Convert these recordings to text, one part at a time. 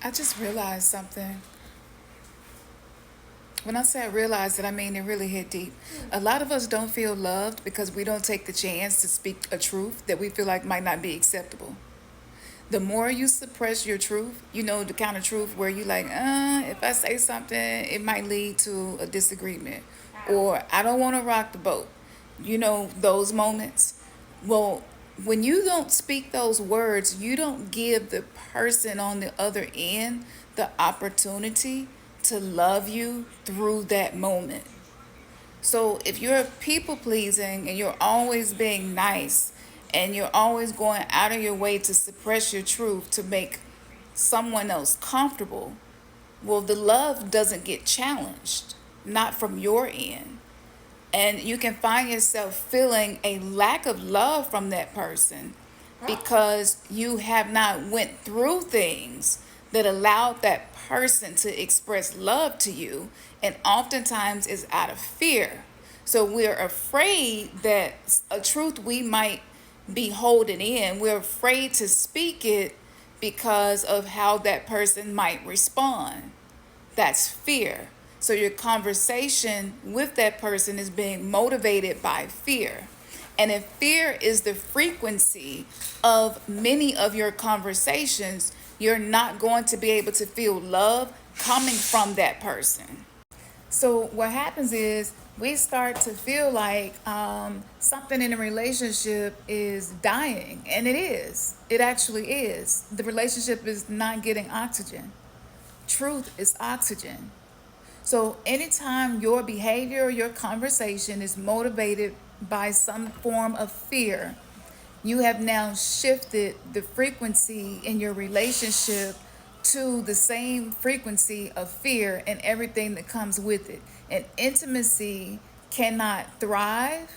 I just realized something. When I say I realized it, I mean it really hit deep. A lot of us don't feel loved because we don't take the chance to speak a truth that we feel like might not be acceptable. The more you suppress your truth, the kind of truth where you like, if I say something, it might lead to a disagreement, or I don't want to rock the boat. Those moments. Well, when you don't speak those words, you don't give the person on the other end the opportunity to love you through that moment. So if you're people pleasing and you're always being nice and you're always going out of your way to suppress your truth to make someone else comfortable, well, the love doesn't get challenged, not from your end. And you can find yourself feeling a lack of love from that person because you have not went through things that allowed that person to express love to you, and oftentimes is out of fear. So we're afraid that a truth we might be holding in, we're afraid to speak it because of how that person might respond. That's fear. So your conversation with that person is being motivated by fear. And if fear is the frequency of many of your conversations, you're not going to be able to feel love coming from that person. So what happens is we start to feel like something in a relationship is dying, and it is. It actually is. The relationship is not getting oxygen. Truth is oxygen. So anytime your behavior or your conversation is motivated by some form of fear, you have now shifted the frequency in your relationship to the same frequency of fear and everything that comes with it. And intimacy cannot thrive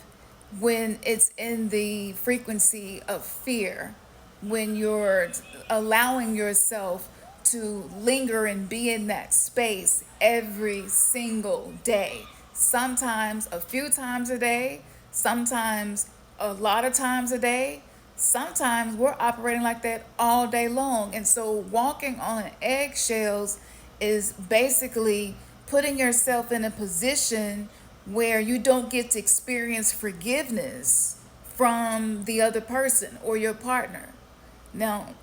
when it's in the frequency of fear, when you're allowing yourself to linger and be in that space every single day. Sometimes a few times a day, sometimes a lot of times a day. Sometimes we're operating like that all day long. And so walking on eggshells is basically putting yourself in a position where you don't get to experience forgiveness from the other person or your partner. Now,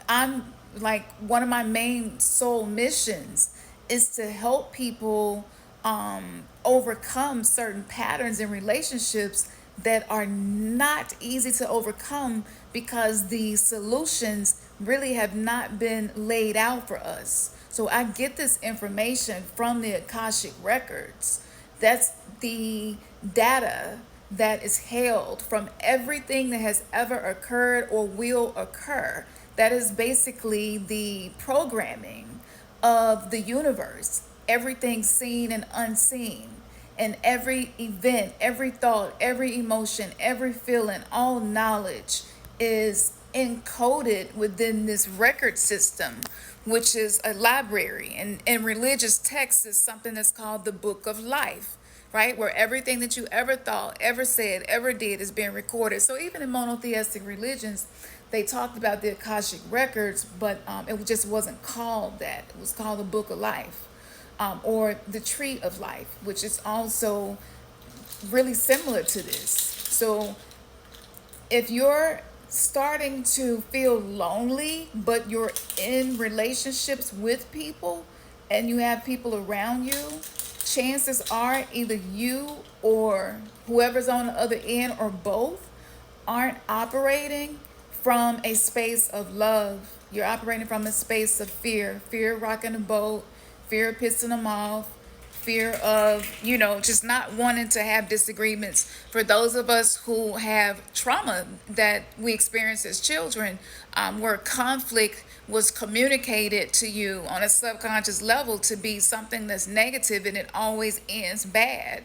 I'm like, one of my main soul missions is to help people overcome certain patterns in relationships that are not easy to overcome because the solutions really have not been laid out for us. So I get this information from the Akashic records. That's the data that is held from everything that has ever occurred or will occur. That is basically the programming of the universe, everything seen and unseen. And every event, every thought, every emotion, every feeling, all knowledge is encoded within this record system, which is a library. And in religious texts is something that's called the Book of Life, right? Where everything that you ever thought, ever said, ever did is being recorded. So even in monotheistic religions, they talked about the Akashic records, but it just wasn't called that. It was called the Book of Life, or the Tree of Life, which is also really similar to this. So if you're starting to feel lonely, but you're in relationships with people and you have people around you, chances are either you or whoever's on the other end or both aren't operating from a space of love. You're operating from a space of fear, fear of rocking the boat, fear of pissing them off, fear of, just not wanting to have disagreements. For those of us who have trauma that we experienced as children, where conflict was communicated to you on a subconscious level to be something that's negative and it always ends bad.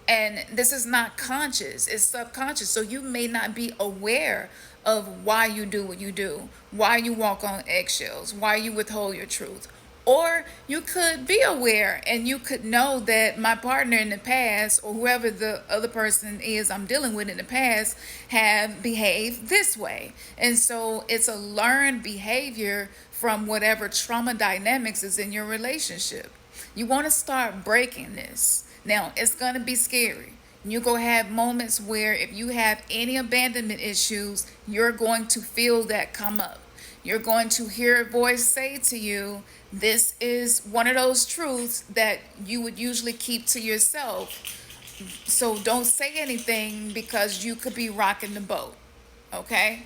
And this is not conscious, it's subconscious. So you may not be aware of why you do what you do, why you walk on eggshells, why you withhold your truth. Or you could be aware and you could know that my partner in the past, or whoever the other person is I'm dealing with in the past, have behaved this way. And so it's a learned behavior from whatever trauma dynamics is in your relationship. You want to start breaking this. Now, it's going to be scary. You're going to have moments where if you have any abandonment issues, you're going to feel that come up. You're going to hear a voice say to you, this is one of those truths that you would usually keep to yourself. So don't say anything because you could be rocking the boat. Okay?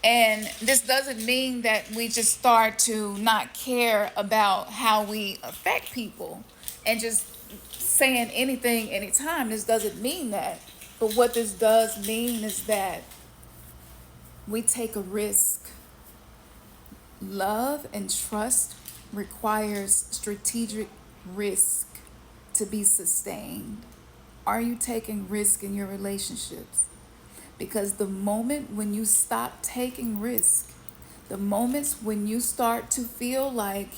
And this doesn't mean that we just start to not care about how we affect people and just saying anything anytime. This doesn't mean that. But what this does mean is that we take a risk. Love and trust requires strategic risk to be sustained. Are you taking risk in your relationships? Because the moment when you stop taking risk, the moments when you start to feel like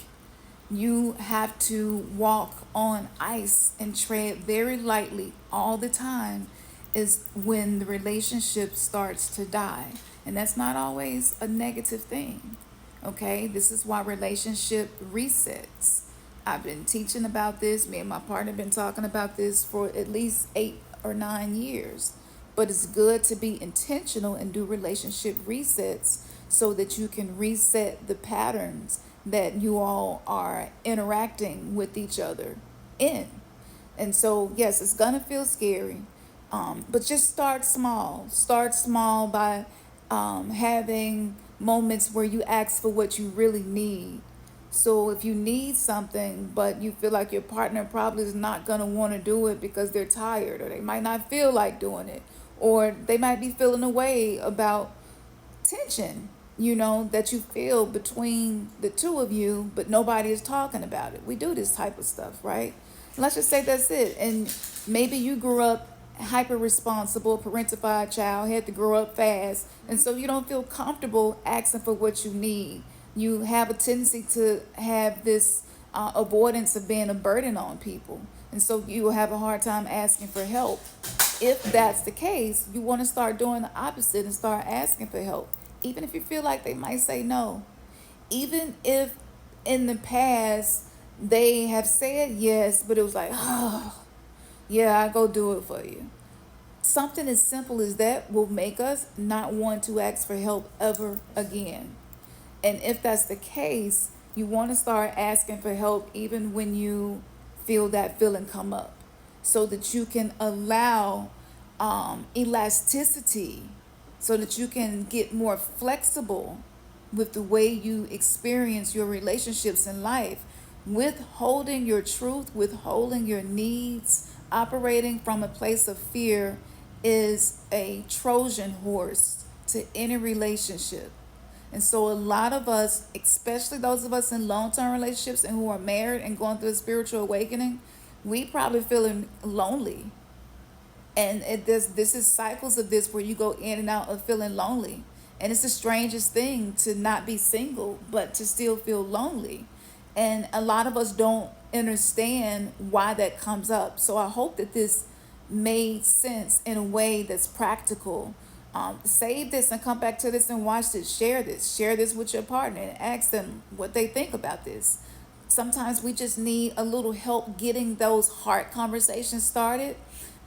you have to walk on ice and tread very lightly all the time, is when the relationship starts to die. And that's not always a negative thing. Okay, this is why relationship resets. I've been teaching about this. Me and my partner have been talking about this for at least 8 or 9 years. But it's good to be intentional and do relationship resets so that you can reset the patterns that you all are interacting with each other in. And so, yes, it's going to feel scary, but just start small. Start small by having moments where you ask for what you really need. So if you need something, but you feel like your partner probably is not going to want to do it because they're tired, or they might not feel like doing it, or they might be feeling a way about tension, that you feel between the two of you, but nobody is talking about it. We do this type of stuff, right? Let's just say that's it. And maybe you grew up hyper responsible, parentified child, had to grow up fast, and so you don't feel comfortable asking for what you need. You have a tendency to have this avoidance of being a burden on people, and so you will have a hard time asking for help. If that's the case, you want to start doing the opposite and start asking for help, even if you feel like they might say no. Even if in the past they have said yes, but it was like, oh, yeah, I'll go do it for you. Something as simple as that will make us not want to ask for help ever again. And if that's the case, you want to start asking for help even when you feel that feeling come up, so that you can allow elasticity, so that you can get more flexible with the way you experience your relationships in life, withholding your truth, withholding your needs, operating from a place of fear is a Trojan horse to any relationship. And so a lot of us, especially those of us in long-term relationships and who are married and going through a spiritual awakening, we probably feeling lonely. And this is cycles of this where you go in and out of feeling lonely. And it's the strangest thing to not be single, but to still feel lonely. And a lot of us don't understand why that comes up. So I hope that this made sense in a way that's practical. Save this and come back to this and watch this. Share this. Share this with your partner and ask them what they think about this. Sometimes we just need a little help getting those heart conversations started,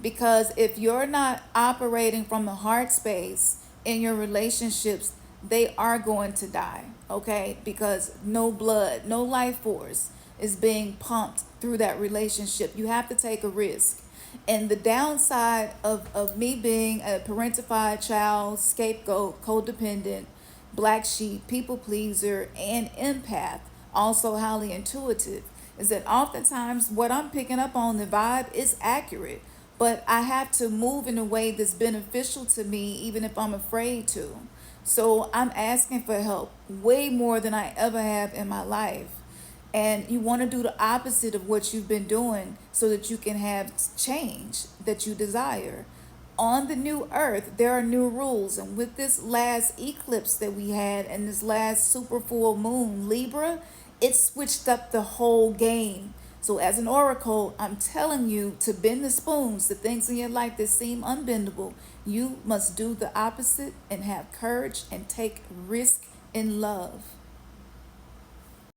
because if you're not operating from the heart space in your relationships, they are going to die, okay? Because no blood, no life force is being pumped through that relationship. You have to take a risk. And the downside of me being a parentified child, scapegoat, codependent, black sheep, people pleaser, and empath, also highly intuitive, is that oftentimes what I'm picking up on the vibe is accurate, but I have to move in a way that's beneficial to me, even if I'm afraid to. So I'm asking for help way more than I ever have in my life. And you want to do the opposite of what you've been doing so that you can have change that you desire. On the new earth, there are new rules. And with this last eclipse that we had and this last super full moon, Libra, it switched up the whole game. So as an oracle, I'm telling you to bend the spoons, the things in your life that seem unbendable. You must do the opposite and have courage and take risk in love.